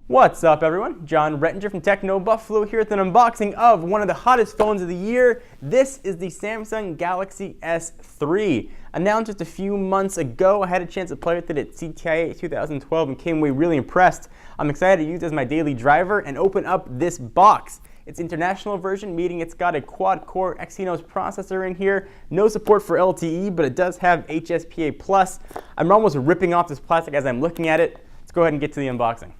What's up, everyone? John Rettinger from Techno Buffalo here with an unboxing of one of the hottest phones of the year. This is the Samsung Galaxy S3. Announced just a few months ago. I had a chance to play with it at CTIA 2012 and came away really impressed. I'm excited to use it as my daily driver and open up this box. It's international version, meaning it's got a quad-core Exynos processor in here. No support for LTE, but it does have HSPA+. I'm almost ripping off this plastic as I'm looking at it. Let's go ahead and get to the unboxing.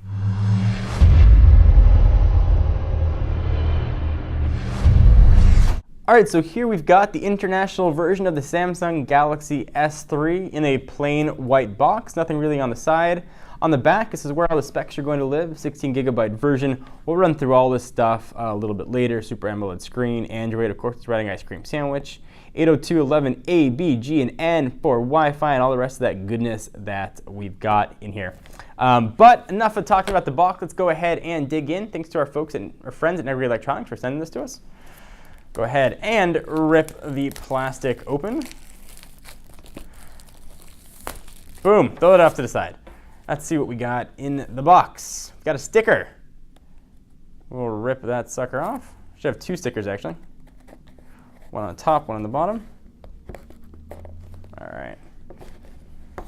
Alright, so here we've got the international version of the Samsung Galaxy S3 in a plain white box, nothing really on the side. On the back, this is where all the specs are going to live, 16GB version. We'll run through all this stuff a little bit later. Super AMOLED screen, Android, of course it's writing ice cream sandwich, 802.11a, B, G, and N for Wi-Fi and all the rest of that goodness that we've got in here. But enough of talking about the box, let's go ahead and dig in. Thanks to our folks and our friends at Every Electronics for sending this to us. Go ahead and rip the plastic open. Boom, throw it off to the side. Let's see what we got in the box. We've got a sticker. We'll rip that sucker off. Should have two stickers actually. One on the top, one on the bottom. All right. All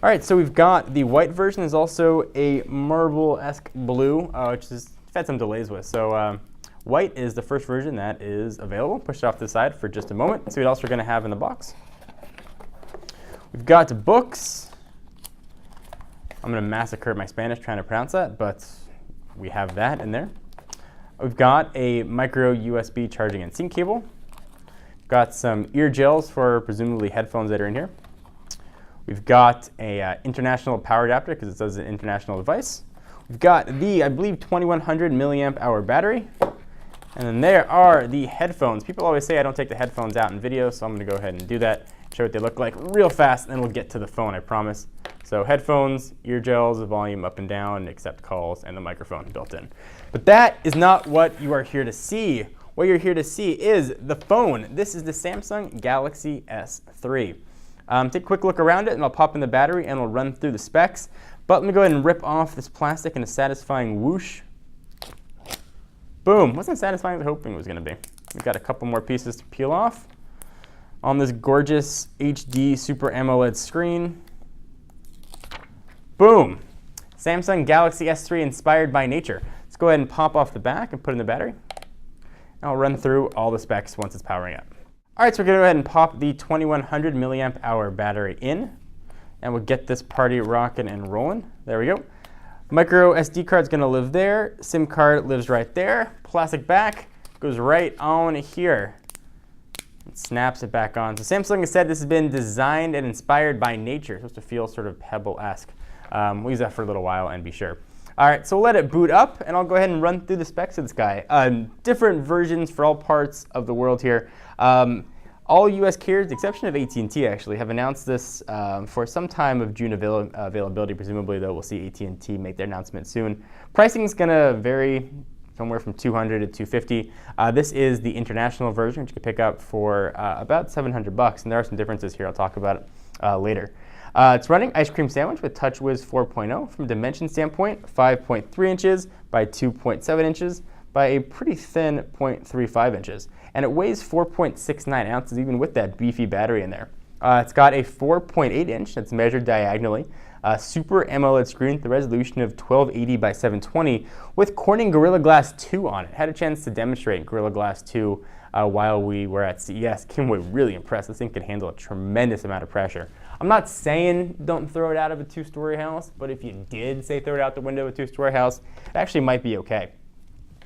right, so we've got the white version. There's also a marble-esque blue, which is had some delays with. So white is the first version that is available. Push it off to the side for just a moment. Let's see what else we're going to have in the box. We've got books. I'm going to massacre my Spanish trying to pronounce that, but we have that in there. We've got a micro USB charging and sync cable. Got some ear gels for presumably headphones that are in here. We've got a international power adapter because it says an international device. We've got the, I believe, 2100 milliamp hour battery. And then there are the headphones. People always say I don't take the headphones out in video, so I'm going to go ahead and do that, show what they look like real fast, and then we'll get to the phone, I promise. So headphones, ear gels, the volume up and down, accept calls, and the microphone built in. But that is not what you are here to see. What you're here to see is the phone. This is the Samsung Galaxy S3. Take a quick look around it, and I'll pop in the battery, and we'll run through the specs. But let me go ahead and rip off this plastic in a satisfying whoosh. Boom, wasn't as satisfying as I was hoping it was going to be. We've got a couple more pieces to peel off on this gorgeous HD Super AMOLED screen. Boom, Samsung Galaxy S3 inspired by nature. Let's go ahead and pop off the back and put in the battery. And I'll run through all the specs once it's powering up. All right, so we're going to go ahead and pop the 2100 milliamp hour battery in, and we'll get this party rocking and rolling. There we go. Micro SD card's going to live there. SIM card lives right there. Plastic back goes right on here. It snaps it back on. So Samsung has said this has been designed and inspired by nature. It's supposed to feel sort of Pebble-esque. We'll use that for a little while and be sure. All right, so we'll let it boot up, and I'll go ahead and run through the specs of this guy. Different versions for all parts of the world here. All U.S. carriers, the exception of ATandT actually, have announced this for some time of June availability. Presumably, though, we'll see ATandT make their announcement soon. Pricing is going to vary somewhere from $200 to $250. This is the international version, which you can pick up for about $700, and there are some differences here. I'll talk about it later. It's running ice cream sandwich with TouchWiz 4.0. From a dimension standpoint, 5.3 inches by 2.7 inches by a pretty thin 0.35 inches. And it weighs 4.69 ounces even with that beefy battery in there. It's got a 4.8 inch that's measured diagonally, Super AMOLED screen with a resolution of 1280 by 720 with Corning Gorilla Glass 2 on it. Had a chance to demonstrate Gorilla Glass 2 while we were at CES. Came away really impressed. This thing could handle a tremendous amount of pressure. I'm not saying don't throw it out of a two-story house, but if you did say throw it out the window of a two-story house, it actually might be okay.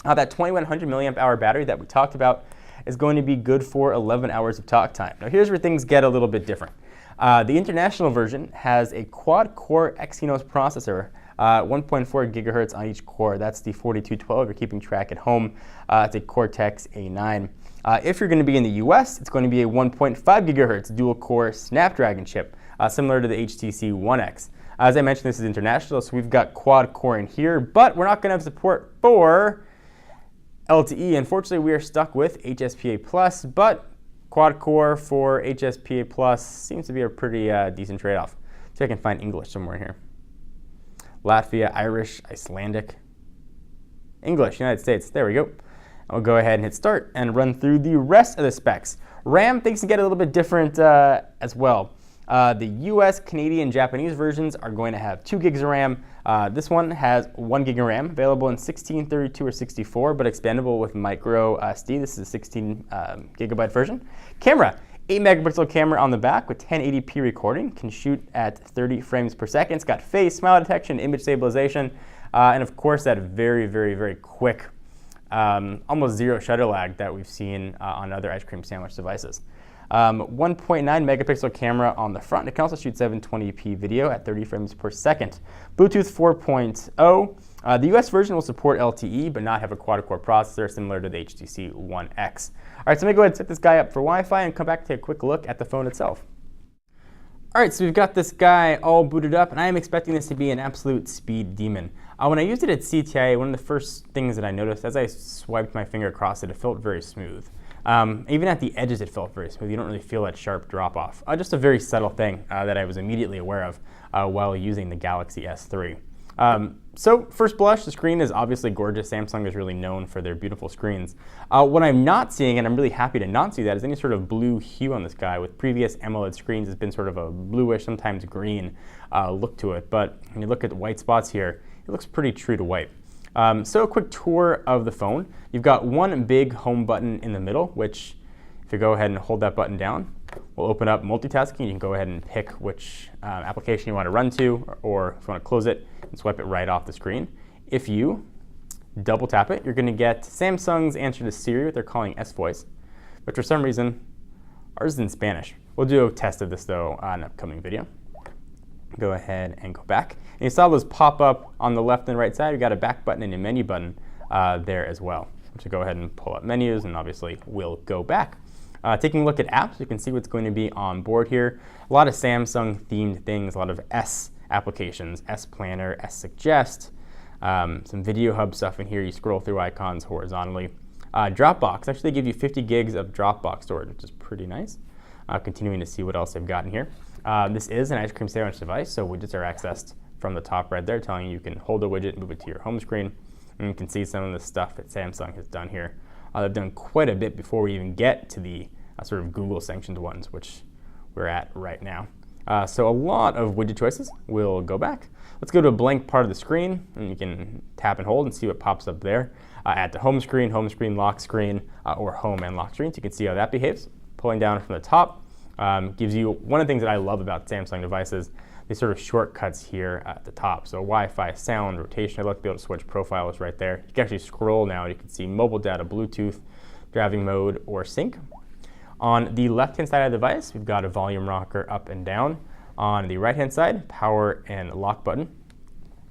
That 2100 milliamp hour battery that we talked about is going to be good for 11 hours of talk time. Now here's where things get a little bit different. The international version has a quad-core Exynos processor, 1.4 gigahertz on each core. That's the 4212 you're keeping track at home. It's a Cortex A9. If you're going to be in the US, it's going to be a 1.5 gigahertz dual-core Snapdragon chip, similar to the HTC One X. As I mentioned, this is international, so we've got quad-core in here, but we're not going to have support for LTE. Unfortunately, we are stuck with HSPA+, but quad-core for HSPA+ seems to be a pretty decent trade-off. See if I can find English somewhere here. Latvia, Irish, Icelandic, English, United States. There we go. I'll go ahead and hit start and run through the rest of the specs. RAM, things can get a little bit different as well. The US, Canadian, Japanese versions are going to have 2 gigs of RAM. This one has 1 gig of RAM, available in 16, 32, or 64, but expandable with micro SD. This is a 16 gigabyte version. Camera, 8 megapixel camera on the back with 1080p recording. Can shoot at 30 frames per second. It's got face, smile detection, image stabilization, and of course that very, very, very quick, almost zero shutter lag that we've seen on other ice cream sandwich devices. 1.9 megapixel camera on the front. It can also shoot 720p video at 30 frames per second. Bluetooth 4.0. The US version will support LTE but not have a quad-core processor similar to the HTC One X. All right, so let me go ahead and set this guy up for Wi-Fi and come back to take a quick look at the phone itself. All right, so we've got this guy all booted up, and I am expecting this to be an absolute speed demon. When I used it at CTI, one of the first things that I noticed as I swiped my finger across it, it felt very smooth. Even at the edges, it felt very smooth. You don't really feel that sharp drop-off. Just a very subtle thing that I was immediately aware of while using the Galaxy S3. So first blush, the screen is obviously gorgeous. Samsung is really known for their beautiful screens. What I'm not seeing, and I'm really happy to not see that, is any sort of blue hue on this guy. With previous AMOLED screens, it's been sort of a bluish, sometimes green look to it. But when you look at the white spots here, it looks pretty true to white. So a quick tour of the phone. You've got one big home button in the middle, which if you go ahead and hold that button down, will open up multitasking. You can go ahead and pick which application you want to run to, or if you want to close it and swipe it right off the screen. If you double tap it, you're going to get Samsung's answer to Siri, what they're calling S-Voice. But for some reason, ours is in Spanish. We'll do a test of this, though, on an upcoming video. Go ahead and go back. And you saw those pop up on the left and right side. You've got a back button and a menu button there as well. So go ahead and pull up menus, and obviously we'll go back. Taking a look at apps, you can see what's going to be on board here. A lot of Samsung-themed things, a lot of S applications, S Planner, S Suggest, some Video Hub stuff in here. You scroll through icons horizontally. Dropbox, actually they give you 50 gigs of Dropbox storage, which is pretty nice. Continuing to see what else they've got in here. This is an ice cream sandwich device, so widgets are accessed from the top right there, telling you can hold a widget, move it to your home screen, and you can see some of the stuff that Samsung has done here. They've done quite a bit before we even get to the sort of Google sanctioned ones, which we're at right now. So a lot of widget choices. We'll go back. Let's go to a blank part of the screen, and you can tap and hold and see what pops up there. Add to home screen, lock screen, or home and lock screen. So you can see how that behaves. Pulling down from the top gives you one of the things that I love about Samsung devices, these sort of shortcuts here at the top. So Wi-Fi, sound, rotation. I'd like to be able to switch profiles right there. You can actually scroll now. You can see mobile data, Bluetooth, driving mode, or sync. On the left-hand side of the device, we've got a volume rocker up and down. On the right-hand side, power and lock button.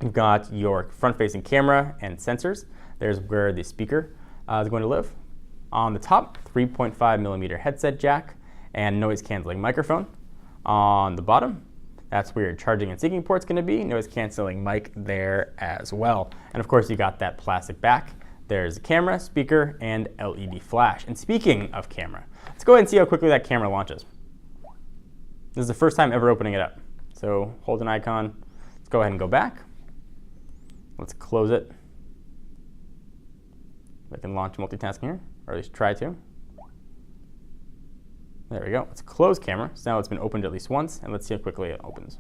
You've got your front-facing camera and sensors. There's where the speaker is going to live. On the top, 3.5 millimeter headset jack and noise-canceling microphone. On the bottom, that's where your charging and syncing port's going to be. Noise-canceling mic there as well. And of course, you got that plastic back. There's a camera, speaker, and LED flash. And speaking of camera, let's go ahead and see how quickly that camera launches. This is the first time ever opening it up. So hold an icon. Let's go ahead and go back. Let's close it. I can launch multitasking here, or at least try to. There we go. Let's close camera. So now it's been opened at least once, and let's see how quickly it opens.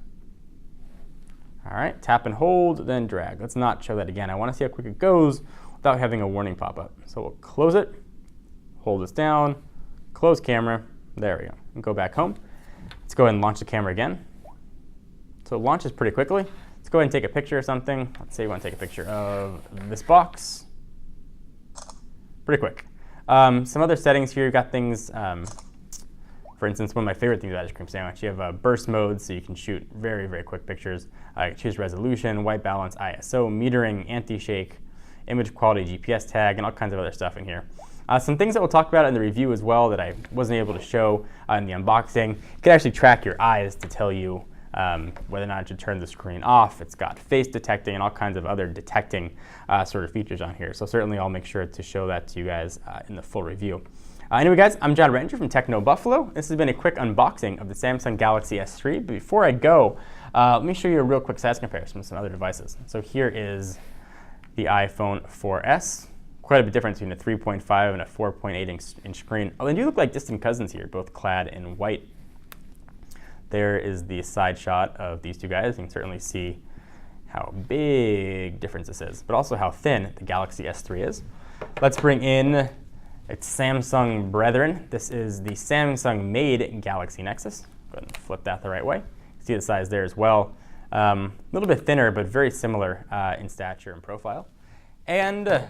All right, tap and hold, then drag. Let's not show that again. I want to see how quick it goes without having a warning pop up. So we'll close it, hold this down, close camera. There we go. And go back home. Let's go ahead and launch the camera again. So it launches pretty quickly. Let's go ahead and take a picture of something. Let's say we want to take a picture of this box. Pretty quick. Some other settings here. You've got things, for instance, one of my favorite things about ice cream sandwich, you have burst mode, so you can shoot very, very quick pictures. You can choose resolution, white balance, ISO, metering, anti-shake, image quality, GPS tag, and all kinds of other stuff in here. Some things that we'll talk about in the review as well that I wasn't able to show in the unboxing. You can actually track your eyes to tell you whether or not to turn the screen off. It's got face detecting and all kinds of other detecting sort of features on here. So certainly I'll make sure to show that to you guys in the full review. Anyway, guys, I'm John Ranger from Techno Buffalo. This has been a quick unboxing of the Samsung Galaxy S3. But before I go, let me show you a real quick size comparison with some other devices. So here is the iPhone 4S. Quite a bit difference between a 3.5 and a 4.8 inch screen. Oh, they do look like distant cousins here, both clad in white. There is the side shot of these two guys. You can certainly see how big difference this is, but also how thin the Galaxy S3 is. Let's bring in its Samsung brethren. This is the Samsung-made Galaxy Nexus. Go ahead and flip that the right way. See the size there as well. A little bit thinner, but very similar in stature and profile. And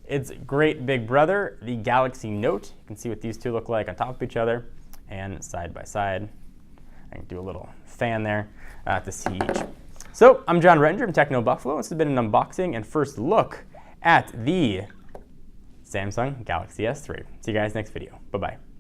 its great big brother, the Galaxy Note. You can see what these two look like on top of each other and side by side. I can do a little fan there to see each. So I'm John Ranger from Techno Buffalo. This has been an unboxing and first look at the Samsung Galaxy S3. See you guys next video. Bye-bye.